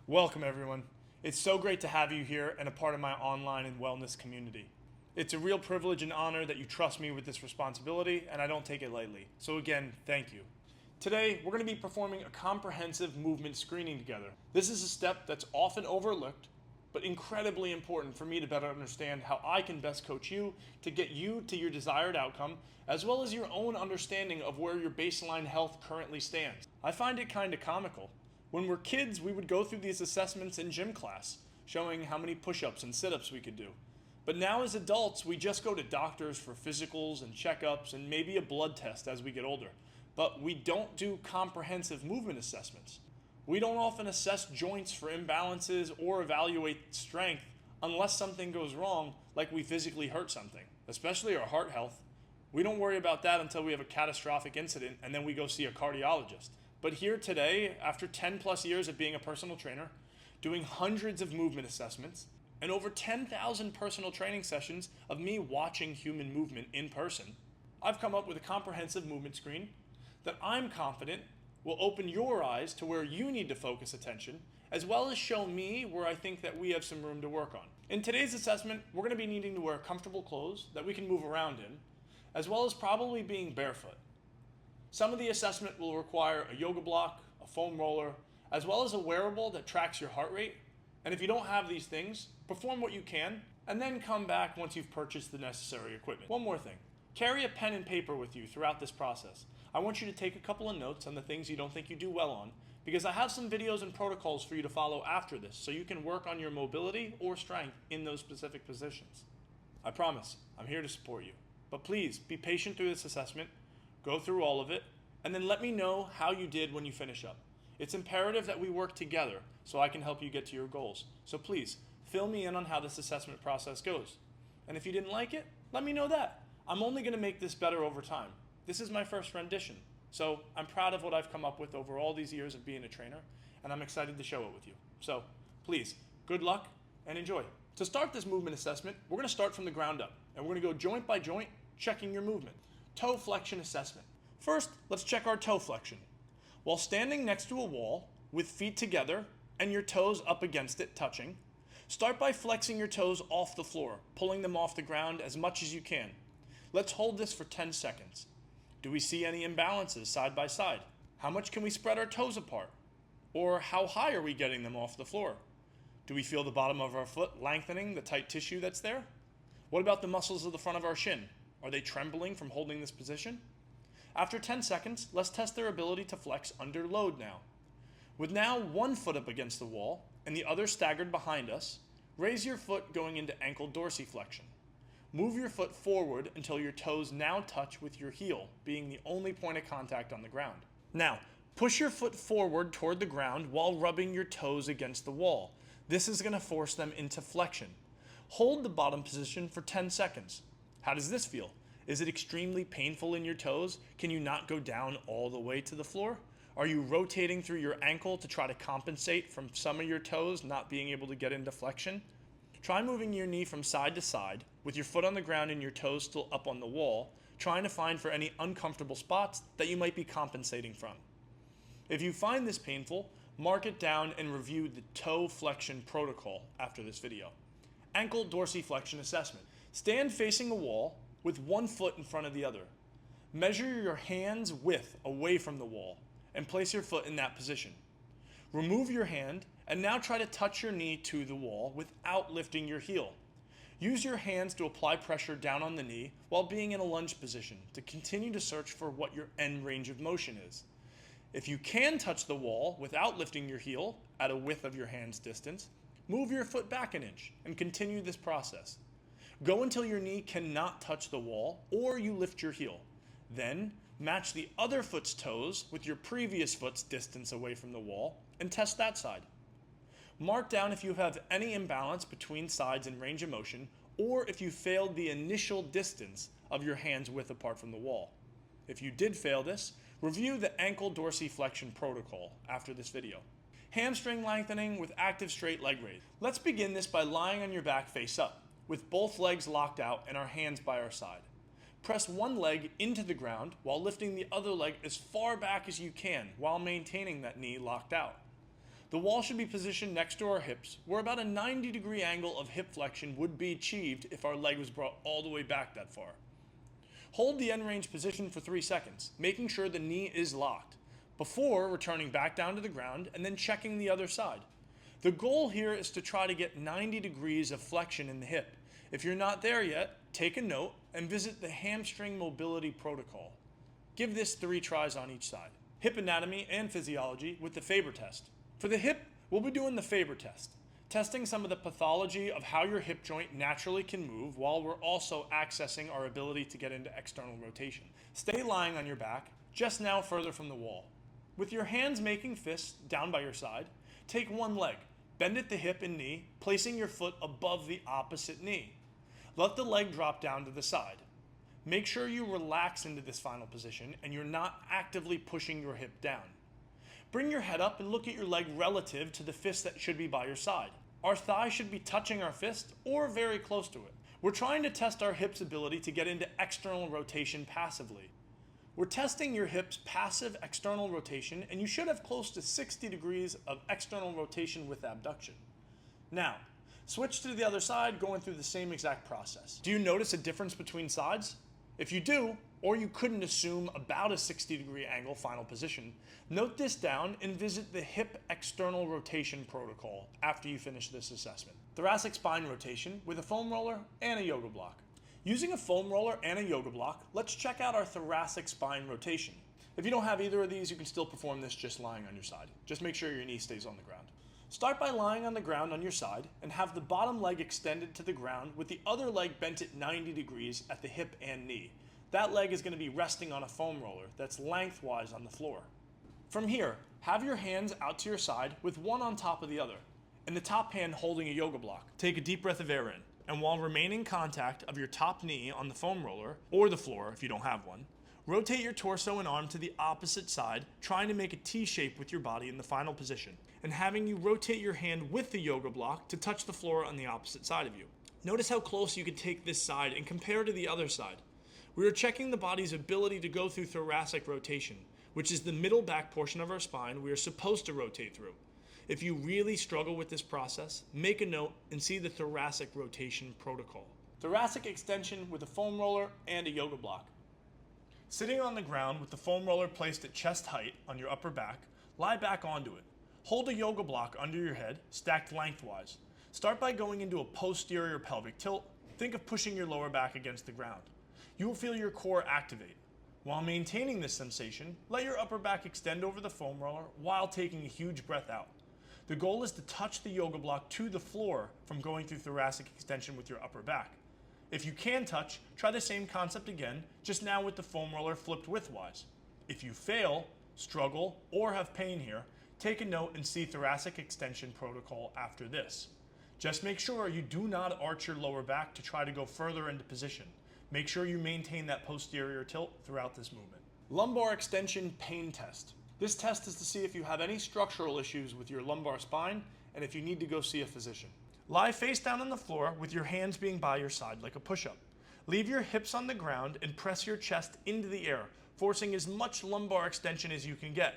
Welcome everyone. It's so great to have you here and a part of my online and wellness community. It's a real privilege and honor that you trust me with this responsibility, and I don't take it lightly. So again, thank you. Today, we're going to be performing a comprehensive movement screening together. This is a step that's often overlooked, but incredibly important for me to better understand how I can best coach you to get you to your desired outcome, as well as your own understanding of where your baseline health currently stands. I find it kind of comical. When we're kids, we would go through these assessments in gym class, showing how many push-ups and sit-ups we could do. But now as adults, we just go to doctors for physicals and checkups and maybe a blood test as we get older. But we don't do comprehensive movement assessments. We don't often assess joints for imbalances or evaluate strength unless something goes wrong, like we physically hurt something, especially our heart health. We don't worry about that until we have a catastrophic incident and then we go see a cardiologist. But here today, after 10 plus years of being a personal trainer, doing hundreds of movement assessments, and over 10,000 personal training sessions of me watching human movement in person, I've come up with a comprehensive movement screen that I'm confident will open your eyes to where you need to focus attention, as well as show me where I think that we have some room to work on. In today's assessment, we're going to be needing to wear comfortable clothes that we can move around in, as well as probably being barefoot. Some of the assessment will require a yoga block, a foam roller, as well as a wearable that tracks your heart rate. And if you don't have these things, perform what you can, and then come back once you've purchased the necessary equipment. One more thing, carry a pen and paper with you throughout this process. I want you to take a couple of notes on the things you don't think you do well on, because I have some videos and protocols for you to follow after this, so you can work on your mobility or strength in those specific positions. I promise, I'm here to support you. But please, be patient through this assessment, go through all of it, and then let me know how you did when you finish up. It's imperative that we work together so I can help you get to your goals. So please, fill me in on how this assessment process goes. And if you didn't like it, let me know that. I'm only going to make this better over time. This is my first rendition, so I'm proud of what I've come up with over all these years of being a trainer, and I'm excited to share it with you. So please, good luck and enjoy. To start this movement assessment, we're going to start from the ground up, and we're going to go joint by joint, checking your movement. Toe flexion assessment. First, let's check our toe flexion. While standing next to a wall with feet together and your toes up against it touching, start by flexing your toes off the floor, pulling them off the ground as much as you can. Let's hold this for 10 seconds. Do we see any imbalances side by side? How much can we spread our toes apart? Or how high are we getting them off the floor? Do we feel the bottom of our foot lengthening the tight tissue that's there? What about the muscles of the front of our shin? Are they trembling from holding this position? After 10 seconds, let's test their ability to flex under load now. With now one foot up against the wall and the other staggered behind us, raise your foot going into ankle dorsiflexion. Move your foot forward until your toes now touch with your heel, being the only point of contact on the ground. Now, push your foot forward toward the ground while rubbing your toes against the wall. This is going to force them into flexion. Hold the bottom position for 10 seconds. How does this feel? Is it extremely painful in your toes? Can you not go down all the way to the floor? Are you rotating through your ankle to try to compensate from some of your toes not being able to get into flexion? Try moving your knee from side to side with your foot on the ground and your toes still up on the wall, trying to find for any uncomfortable spots that you might be compensating from. If you find this painful, mark it down and review the toe flexion protocol after this video. Ankle dorsiflexion assessment. Stand facing a wall with one foot in front of the other. Measure your hand's width away from the wall and place your foot in that position. Remove your hand and now try to touch your knee to the wall without lifting your heel. Use your hands to apply pressure down on the knee while being in a lunge position to continue to search for what your end range of motion is. If you can touch the wall without lifting your heel at a width of your hand's distance, move your foot back an inch and continue this process. Go until your knee cannot touch the wall or you lift your heel. Then, match the other foot's toes with your previous foot's distance away from the wall and test that side. Mark down if you have any imbalance between sides in range of motion or if you failed the initial distance of your hand's width apart from the wall. If you did fail this, review the ankle dorsiflexion protocol after this video. Hamstring lengthening with active straight leg raise. Let's begin this by lying on your back face up, with both legs locked out and our hands by our side. Press one leg into the ground while lifting the other leg as far back as you can while maintaining that knee locked out. The wall should be positioned next to our hips, where about a 90-degree angle of hip flexion would be achieved if our leg was brought all the way back that far. Hold the end range position for 3 seconds, making sure the knee is locked, before returning back down to the ground and then checking the other side. The goal here is to try to get 90 degrees of flexion in the hip. If you're not there yet, take a note and visit the hamstring mobility protocol. Give this 3 tries on each side. Hip anatomy and physiology with the Faber test. For the hip, we'll be doing the Faber test, testing some of the pathology of how your hip joint naturally can move while we're also accessing our ability to get into external rotation. Stay lying on your back, just now further from the wall. With your hands making fists down by your side, take one leg, bend at the hip and knee, placing your foot above the opposite knee. Let the leg drop down to the side. Make sure you relax into this final position and you're not actively pushing your hip down. Bring your head up and look at your leg relative to the fist that should be by your side. Our thigh should be touching our fist or very close to it. We're trying to test our hip's ability to get into external rotation passively. We're testing your hip's passive external rotation, and you should have close to 60 degrees of external rotation with abduction. Now, switch to the other side, going through the same exact process. Do you notice a difference between sides? If you do, or you couldn't assume about a 60-degree angle final position, note this down and visit the hip external rotation protocol after you finish this assessment. Thoracic spine rotation with a foam roller and a yoga block. Using a foam roller and a yoga block, let's check out our thoracic spine rotation. If you don't have either of these, you can still perform this just lying on your side. Just make sure your knee stays on the ground. Start by lying on the ground on your side and have the bottom leg extended to the ground with the other leg bent at 90 degrees at the hip and knee. That leg is going to be resting on a foam roller that's lengthwise on the floor. From here, have your hands out to your side with one on top of the other, and the top hand holding a yoga block. Take a deep breath of air in, and while remaining contact of your top knee on the foam roller, or the floor if you don't have one, rotate your torso and arm to the opposite side, trying to make a T shape with your body in the final position, and having you rotate your hand with the yoga block to touch the floor on the opposite side of you. Notice how close you can take this side and compare to the other side. We are checking the body's ability to go through thoracic rotation, which is the middle back portion of our spine we are supposed to rotate through. If you really struggle with this process, make a note and see the thoracic rotation protocol. Thoracic extension with a foam roller and a yoga block. Sitting on the ground with the foam roller placed at chest height on your upper back, lie back onto it. Hold a yoga block under your head, stacked lengthwise. Start by going into a posterior pelvic tilt. Think of pushing your lower back against the ground. You will feel your core activate. While maintaining this sensation, let your upper back extend over the foam roller while taking a huge breath out. The goal is to touch the yoga block to the floor from going through thoracic extension with your upper back. If you can touch, try the same concept again, just now with the foam roller flipped widthwise. If you fail, struggle, or have pain here, take a note and see thoracic extension protocol after this. Just make sure you do not arch your lower back to try to go further into position. Make sure you maintain that posterior tilt throughout this movement. Lumbar extension pain test. This test is to see if you have any structural issues with your lumbar spine and if you need to go see a physician. Lie face down on the floor with your hands being by your side like a push-up. Leave your hips on the ground and press your chest into the air, forcing as much lumbar extension as you can get.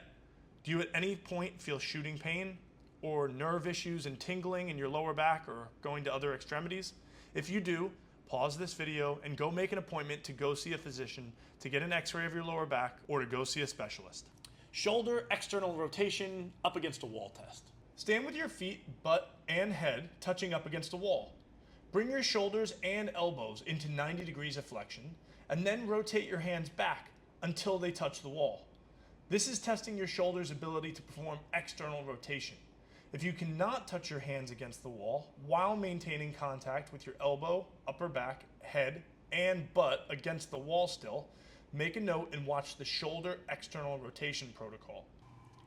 Do you at any point feel shooting pain or nerve issues and tingling in your lower back or going to other extremities? If you do, pause this video and go make an appointment to go see a physician to get an x-ray of your lower back or to go see a specialist. Shoulder external rotation up against a wall test. Stand with your feet, butt, and head touching up against a wall. Bring your shoulders and elbows into 90 degrees of flexion, and then rotate your hands back until they touch the wall. This is testing your shoulder's ability to perform external rotation. If you cannot touch your hands against the wall while maintaining contact with your elbow, upper back, head, and butt against the wall still, make a note and watch the shoulder external rotation protocol.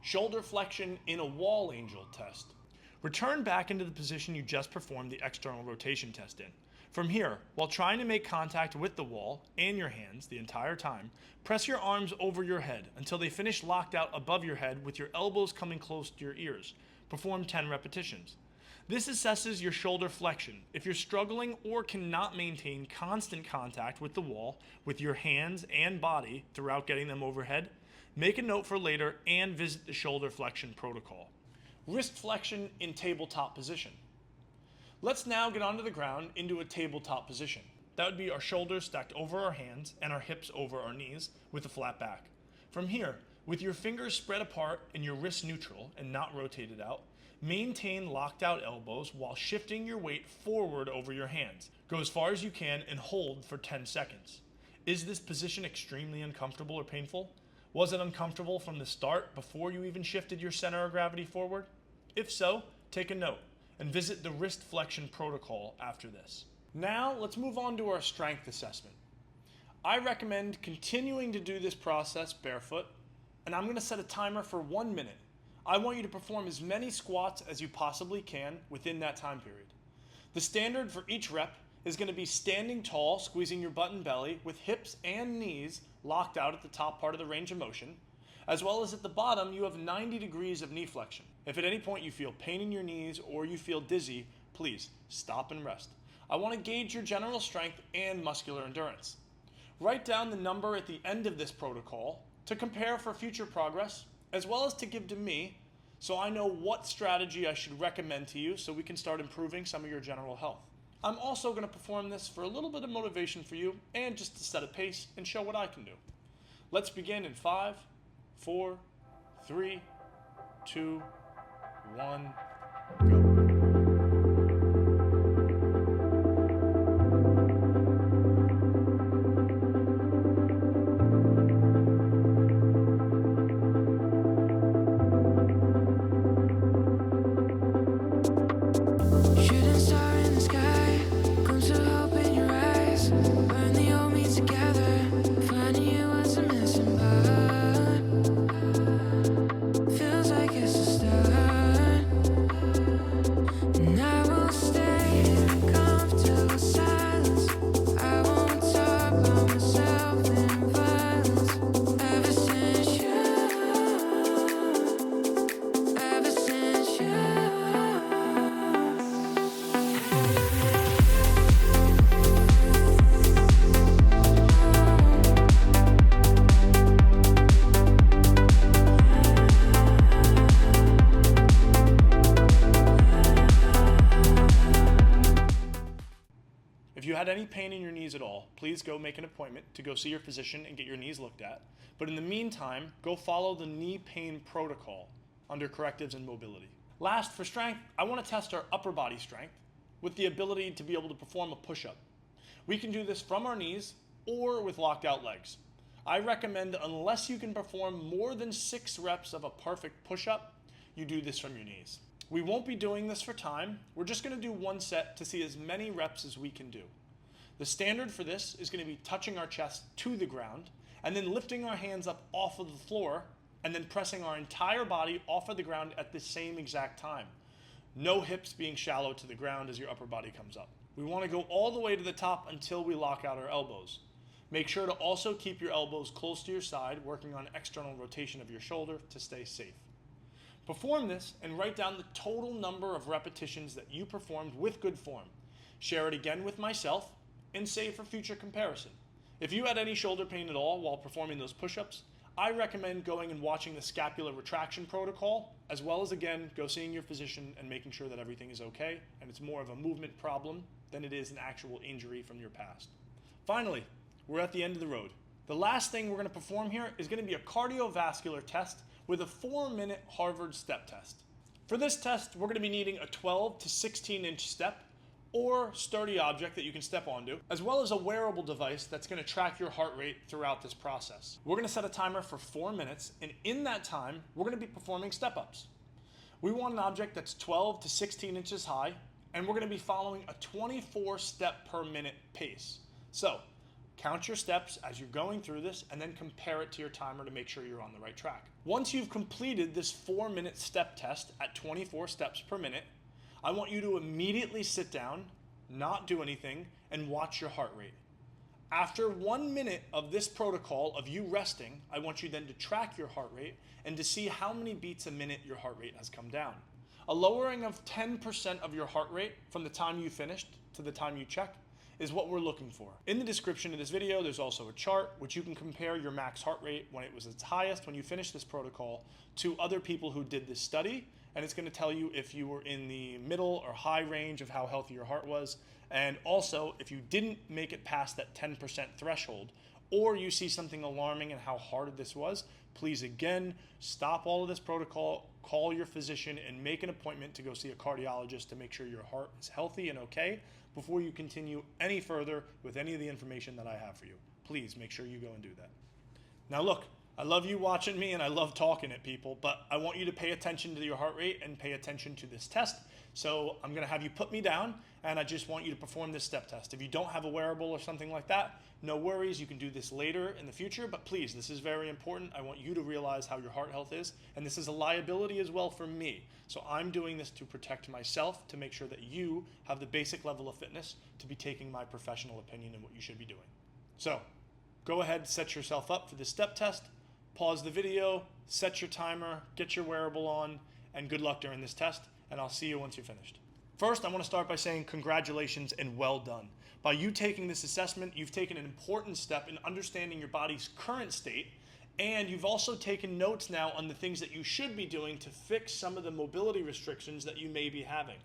Shoulder flexion in a wall angel test. Return back into the position you just performed the external rotation test in. From here, while trying to make contact with the wall and your hands the entire time, press your arms over your head until they finish locked out above your head with your elbows coming close to your ears. Perform 10 repetitions. This assesses your shoulder flexion. If you're struggling or cannot maintain constant contact with the wall with your hands and body throughout getting them overhead, make a note for later and visit the shoulder flexion protocol. wrist flexion in tabletop position. Let's now get onto the ground into a tabletop position. That would be our shoulders stacked over our hands and our hips over our knees with a flat back. From here, with your fingers spread apart and your wrists neutral and not rotated out, maintain locked out elbows while shifting your weight forward over your hands. Go as far as you can and hold for 10 seconds. Is this position extremely uncomfortable or painful? Was it uncomfortable from the start before you even shifted your center of gravity forward? If so, take a note and visit the wrist flexion protocol after this. Now let's move on to our strength assessment. I recommend continuing to do this process barefoot, and I'm going to set a timer for 1 minute. I want you to perform as many squats as you possibly can within that time period. The standard for each rep is going to be standing tall, squeezing your butt and belly with hips and knees locked out at the top part of the range of motion, as well as at the bottom you have 90 degrees of knee flexion. If at any point you feel pain in your knees or you feel dizzy, please stop and rest. I want to gauge your general strength and muscular endurance. Write down the number at the end of this protocol to compare for future progress, as well as to give to me so I know what strategy I should recommend to you so we can start improving some of your general health. I'm also going to perform this for a little bit of motivation for you and just to set a pace and show what I can do. Let's begin in 5, 4, 3, 2, 1, go. If you had any pain in your knees at all, please go make an appointment to go see your physician and get your knees looked at. But in the meantime, go follow the knee pain protocol under correctives and mobility. Last, for strength, I want to test our upper body strength with the ability to be able to perform a push-up. We can do this from our knees or with locked out legs. I recommend, unless you can perform more than 6 reps of a perfect push-up, you do this from your knees. We won't be doing this for time. We're just going to do 1 set to see as many reps as we can do. The standard for this is going to be touching our chest to the ground and then lifting our hands up off of the floor and then pressing our entire body off of the ground at the same exact time. No hips being shallow to the ground as your upper body comes up. We want to go all the way to the top until we lock out our elbows. Make sure to also keep your elbows close to your side, working on external rotation of your shoulder to stay safe. Perform this and write down the total number of repetitions that you performed with good form. Share it again with myself and save for future comparison. If you had any shoulder pain at all while performing those push-ups, I recommend going and watching the scapular retraction protocol, as well as, again, go seeing your physician and making sure that everything is okay and it's more of a movement problem than it is an actual injury from your past. Finally, we're at the end of the road. The last thing we're going to perform here is going to be a cardiovascular test with a 4-minute Harvard step test. For this test, we're going to be needing a 12 to 16-inch step or sturdy object that you can step onto, as well as a wearable device that's going to track your heart rate throughout this process. We're going to set a timer for 4 minutes, and in that time, we're going to be performing step-ups. We want an object that's 12 to 16 inches high, and we're going to be following a 24 step per minute pace. So, count your steps as you're going through this and then compare it to your timer to make sure you're on the right track. Once you've completed this 4-minute step test at 24 steps per minute, I want you to immediately sit down, not do anything, and watch your heart rate. After 1 minute of this protocol of you resting, I want you then to track your heart rate and to see how many beats a minute your heart rate has come down. A lowering of 10% of your heart rate from the time you finished to the time you check is what we're looking for. In the description of this video, there's also a chart which you can compare your max heart rate when it was its highest when you finished this protocol to other people who did this study and it's going to tell you if you were in the middle or high range of how healthy your heart was. And also, if you didn't make it past that 10% threshold, or you see something alarming in how hard this was, please again, stop all of this protocol, call your physician, and make an appointment to go see a cardiologist to make sure your heart is healthy and okay before you continue any further with any of the information that I have for you. Please make sure you go and do that. Now look, I love you watching me and I love talking at people, but I want you to pay attention to your heart rate and pay attention to this test. So I'm gonna have you put me down and I just want you to perform this step test. If you don't have a wearable or something like that, no worries, you can do this later in the future, but please, this is very important. I want you to realize how your heart health is, and this is a liability as well for me. So I'm doing this to protect myself, to make sure that you have the basic level of fitness to be taking my professional opinion and what you should be doing. So go ahead, set yourself up for this step test, pause the video, set your timer, get your wearable on, and good luck during this test, and I'll see you once you're finished. First, I want to start by saying congratulations and well done. By you taking this assessment, you've taken an important step in understanding your body's current state, and you've also taken notes now on the things that you should be doing to fix some of the mobility restrictions that you may be having.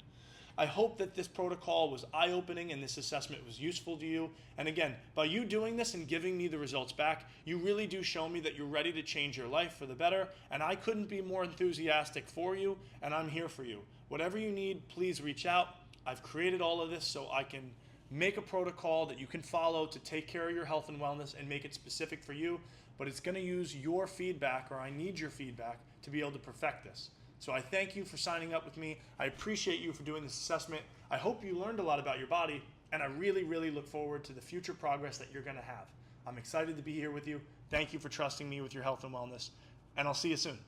I hope that this protocol was eye-opening and this assessment was useful to you. And again, by you doing this and giving me the results back, you really do show me that you're ready to change your life for the better, and I couldn't be more enthusiastic for you, and I'm here for you. Whatever you need, please reach out. I've created all of this so I can make a protocol that you can follow to take care of your health and wellness and make it specific for you, but it's going to use your feedback, or I need your feedback to be able to perfect this. So I thank you for signing up with me. I appreciate you for doing this assessment. I hope you learned a lot about your body, and I really, really look forward to the future progress that you're going to have. I'm excited to be here with you. Thank you for trusting me with your health and wellness, and I'll see you soon.